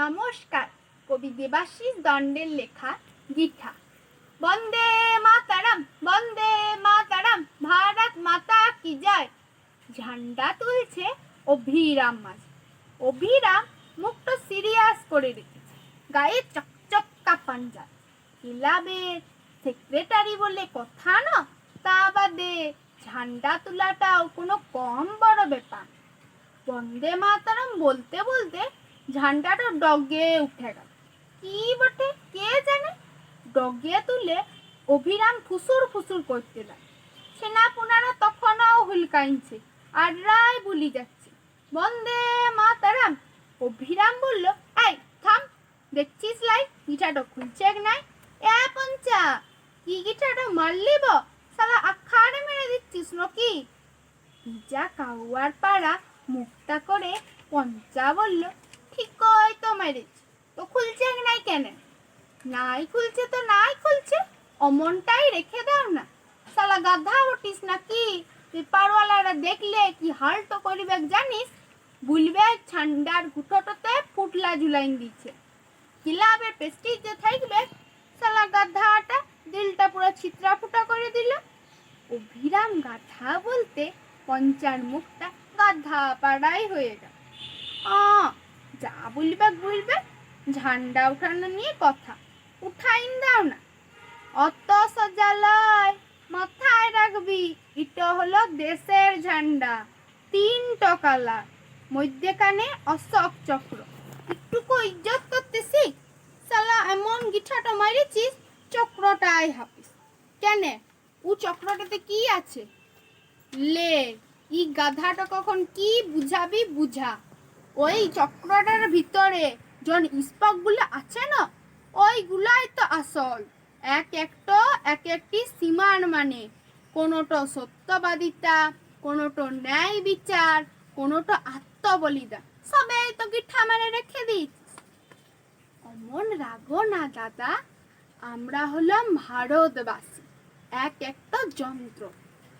নমস্কার। কবি দেবাশিস দণ্ডের লেখা গীতা। বন্দে মাতারাম, বন্দে মাতারাম, ভারত মাতা কি জয়। ঝান্ডা তুলছে অভিরাম মাঝি। অভিরাম মুখটা সিরিয়াস করে রেখেছে, গায়ে চকচকা পাঞ্জাবি। ক্লাবের সেক্রেটারি বলে কথা না, তা বাদে ঝান্ডা তোলাটাও কোনো কম বড় ব্যাপার। বন্দে মাতারাম বলতে বলতে ঝান্ডাটা ডগে উঠে গেল। কি বটে কে জানে। ডগে তুলে অভিরাম ফুসুর ফুসুর করতে লাগে। সেনাপুনারা তখনও হুলকাইছে আর রায় বুলি যাচ্ছে, বন্দে মাতারাম। অভিরাম বলল, এই থাম, দেখছিস লাই গিটাটা খুলছে নাই? এ পঞ্চা, কি গিটাটা মারলিব? শালা আখাড়ে মেরে দিচ্ছিস নাকি? ভিজা কাউয়ার পাড়া মুখটা করে পঞ্চা বলল, ঠিক কই তো মেরেছি, তো খুলছে নাই কেন? নাই খুলছে তো নাই খুলছে, অমনটাই রেখে দাও না। শালা গাধা উঠিস নাকি? তুই পারওয়ালারা দেখলে কি হালটো করিবে জানিস? বলবে ঠান্ডার গুঠোটোতে ফুটলা ঝুলাইন দিচ্ছে। ক্লাবের প্রেস্টিজ যে থাকবে, শালা গাধাটা দিলটা পুরো ছিত্রা ফুটা করে দিল। অভিরাম গাধা বলতে পঞ্চার মুখটা গাধা পাড়াই হয়ে গেল। যা বলবে বলবে, ঝান্ডা উঠানো নিয়ে কথা, উঠাইন দাও না। অত সজালয় মাথায় রাখবি, এটা হলো দেশের ঝান্ডা, 3 কালার, মধ্যেখানে অশোক চক্র। একটুকু ইজ্জত করতে শিখ। শালা এমন গিঠাটা মারিছিস, চক্রটাই হাফিস। কেন, ও চক্রটাতে কি আছে? লে, ই গাধাটা কখন কি বুঝাবি বুঝা। ওই চক্রটার ভিতরে জন ইস্পাক গুলো আছে না, ওইগুলাই তো আসল। এক একটি সীমার মানে, কোনোটা সত্যবাদিতা, কোনোটা ন্যায় বিচার, কোনোটা আত্মবলিদান, সবাই তো গিঠা মেরে রেখে দিস। অমন রাগো না দাদা, আমরা হলাম ভারতবাসী, একটা যন্ত্র।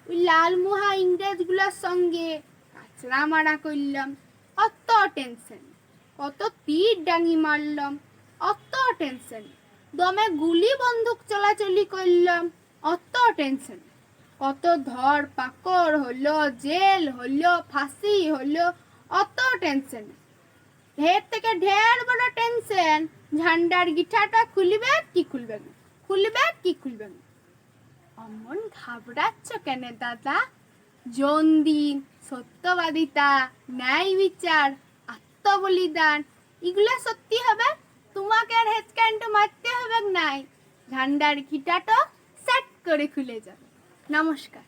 ওই লালমুহা ইংরেজগুলোর সঙ্গে কাচরা মারা করলাম, অত টেনশন। কত তীর ডাঙি মারলাম, অত টেনশন। দমে গুলি বন্দুক চলাচলি করলাম, অত টেনশন। কত ধর পাকড় হলো, জেল হলো, ফাঁসি হলো, অত টেনশন। ঢের থেকে ঢের বড় টেনশন, ঝান্ডার গিঠাটা খুলবে কি খুলবে না, খুলবে কি খুলবে না। অমন ঘাবড়াচ্ছ কেন দাদা? জন্দিন, সত্যবাদিতা, ন্যায় বিচার, আত্মবলিদান, এগুলা সত্যি হবে, তোমাকে আর হেঁচকানটা মারতে হবে নাই। ঝান্ডার গিটাটা সেট করে খুলে যাবে। নমস্কার।